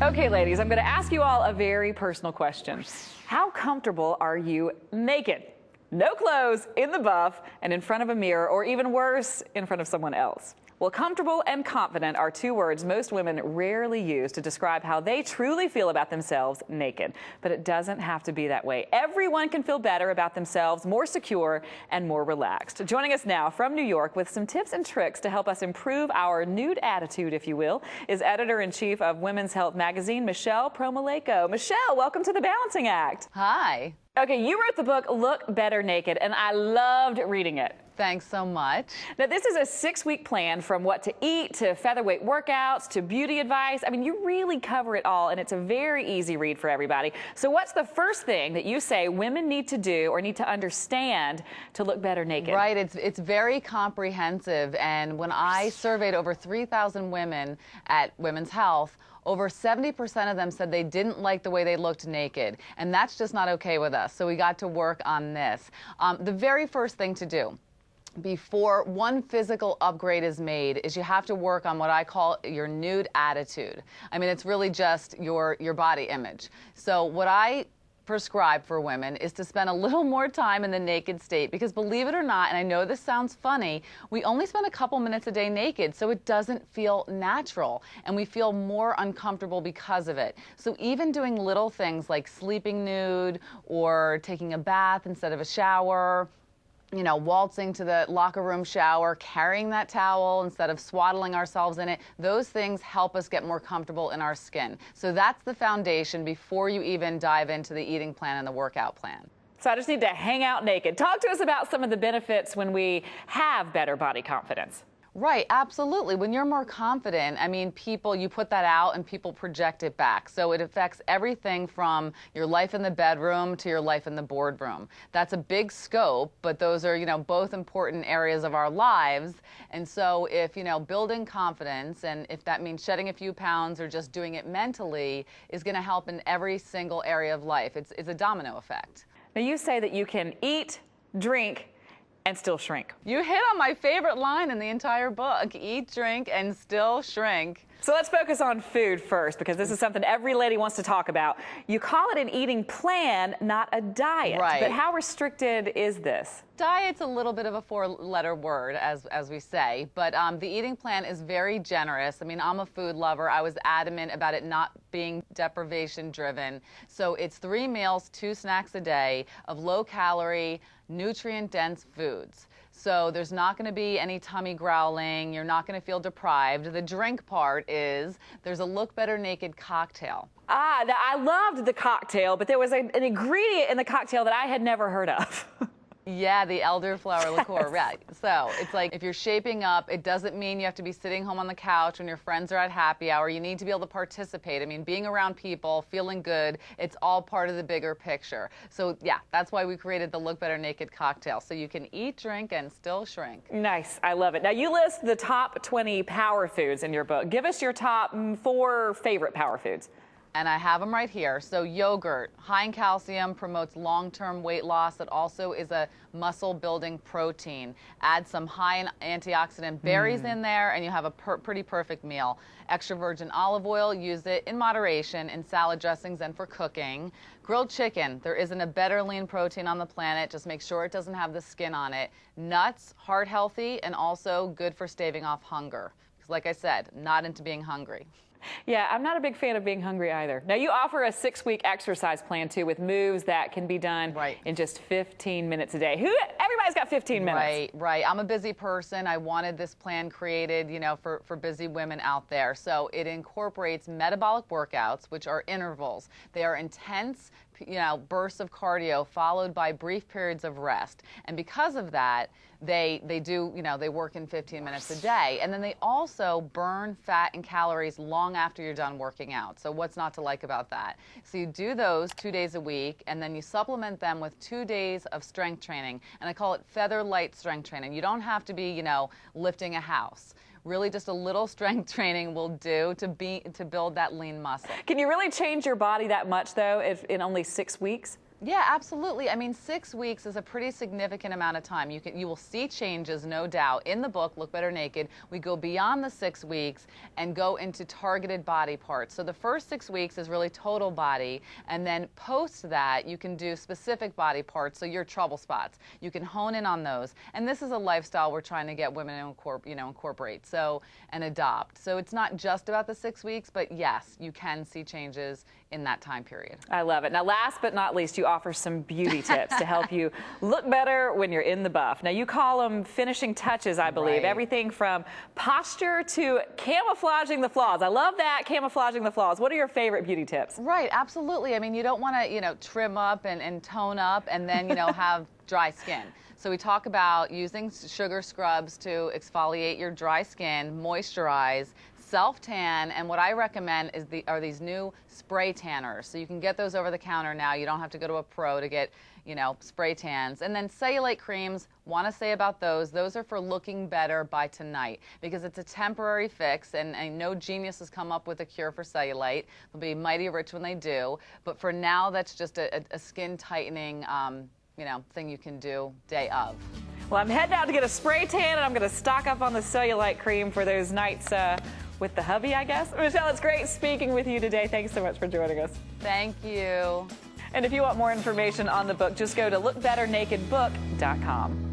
Okay, ladies, I'm going to ask you all a very personal question. How comfortable are you naked? No clothes, in the buff, and in front of a mirror, or even worse, in front of someone else. Well, comfortable and confident are two words most women rarely use to describe how they truly feel about themselves naked. But it doesn't have to be that way. Everyone can feel better about themselves, more secure and more relaxed. Joining us now from New York with some tips and tricks to help us improve our nude attitude, if you will, is editor-in-chief of Women's Health magazine, Michelle Promoleko. Michelle, welcome to The Balancing Act. Hi. Okay, you wrote the book Look Better Naked, and I loved reading it. Thanks so much. Now, this is a 6-week plan from what to eat to featherweight workouts to beauty advice. I mean, you really cover it all, and it's a very easy read for everybody. So what's the first thing that you say women need to do or need to understand to look better naked? Right. It's very comprehensive. And when I surveyed over 3,000 women at Women's Health, over 70% of them said they didn't like the way they looked naked. And that's just not okay with us. So we got to work on this. The very first thing to do before one physical upgrade is made is you have to work on what I call your nude attitude. I mean, it's really just your body image. So what I prescribe for women is to spend a little more time in the naked state, because believe it or not, and I know this sounds funny, we only spend a couple minutes a day naked, so it doesn't feel natural, and we feel more uncomfortable because of it. So even doing little things like sleeping nude or taking a bath instead of a shower, you know, waltzing to the locker room shower, carrying that towel instead of swaddling ourselves in it, those things help us get more comfortable in our skin. So that's the foundation before you even dive into the eating plan and the workout plan. So I just need to hang out naked. Talk to us about some of the benefits when we have better body confidence. Right, absolutely. When you're more confident, I mean, you put that out and people project it back. So it affects everything from your life in the bedroom to your life in the boardroom. That's a big scope, but those are, both important areas of our lives. And so if, building confidence, and if that means shedding a few pounds or just doing it mentally, is going to help in every single area of life. It's a domino effect. Now, you say that you can eat, drink, and still shrink. You hit on my favorite line in the entire book. Eat, drink, and still shrink. So let's focus on food first, because this is something every lady wants to talk about. You call it an eating plan, not a diet. Right. But how restricted is this? Diet's a little bit of a four-letter word, as we say, but the eating plan is very generous. I mean, I'm a food lover. I was adamant about it not being deprivation-driven. So it's 3 meals, 2 snacks a day of low-calorie, nutrient-dense foods. So there's not going to be any tummy growling. You're not going to feel deprived. The drink part is there's a Look Better Naked cocktail. I loved the cocktail, but there was an ingredient in the cocktail that I had never heard of. Yeah, the elderflower liqueur, right. So it's like if you're shaping up, it doesn't mean you have to be sitting home on the couch when your friends are at happy hour. You need to be able to participate. I mean, being around people, feeling good, it's all part of the bigger picture. So yeah, that's why we created the Look Better Naked cocktail. So you can eat, drink, and still shrink. Nice. I love it. Now, you list the top 20 power foods in your book. Give us your top 4 favorite power foods. And I have them right here. So yogurt, high in calcium, promotes long-term weight loss. It also is a muscle-building protein. Add some high in antioxidant berries in there, and you have a pretty perfect meal. Extra virgin olive oil, use it in moderation in salad dressings and for cooking. Grilled chicken, there isn't a better lean protein on the planet. Just make sure it doesn't have the skin on it. Nuts, heart healthy, and also good for staving off hunger. Because like I said, not into being hungry. Yeah, I'm not a big fan of being hungry either. Now, you offer a 6-week exercise plan, too, with moves that can be done in just 15 minutes a day. Everybody's got 15 minutes. Right. I'm a busy person. I wanted this plan created, for busy women out there. So it incorporates metabolic workouts, which are intervals. They are intense, bursts of cardio followed by brief periods of rest. And because of that, they work in 15 minutes a day. And then they also burn fat and calories long after you're done working out. So what's not to like about that? So you do those 2 days a week, and then you supplement them with 2 days of strength training. And I call it feather light strength training. You don't have to be, lifting a house. Really just a little strength training will do to build that lean muscle. Can you really change your body that much, though, if in only 6 weeks? Yeah, absolutely. I mean, 6 weeks is a pretty significant amount of time. You will see changes, no doubt. In the book, Look Better Naked, we go beyond the 6 weeks and go into targeted body parts. So the first 6 weeks is really total body, and then post that, you can do specific body parts, so your trouble spots. You can hone in on those. And this is a lifestyle we're trying to get women to incorporate and adopt. So it's not just about the 6 weeks, but yes, you can see changes in that time period. I love it. Now, last but not least, you offer some beauty tips to help you look better when you're in the buff. Now, you call them finishing touches, I believe. Right. Everything from posture to camouflaging the flaws. I love that, camouflaging the flaws. What are your favorite beauty tips? Right, absolutely. I mean, you don't want to, trim up and tone up and then, have dry skin. So we talk about using sugar scrubs to exfoliate your dry skin, moisturize, self-tan, and what I recommend are these new spray tanners. So you can get those over the counter now. You don't have to go to a pro to get, spray tans. And then cellulite creams, want to say about those. Those are for looking better by tonight because it's a temporary fix, and no genius has come up with a cure for cellulite. They'll be mighty rich when they do. But for now, that's just a skin tightening, thing you can do day of. Well, I'm heading out to get a spray tan, and I'm going to stock up on the cellulite cream for those nights with the hubby, I guess. Michelle, it's great speaking with you today. Thanks so much for joining us. Thank you. And if you want more information on the book, just go to lookbetternakedbook.com.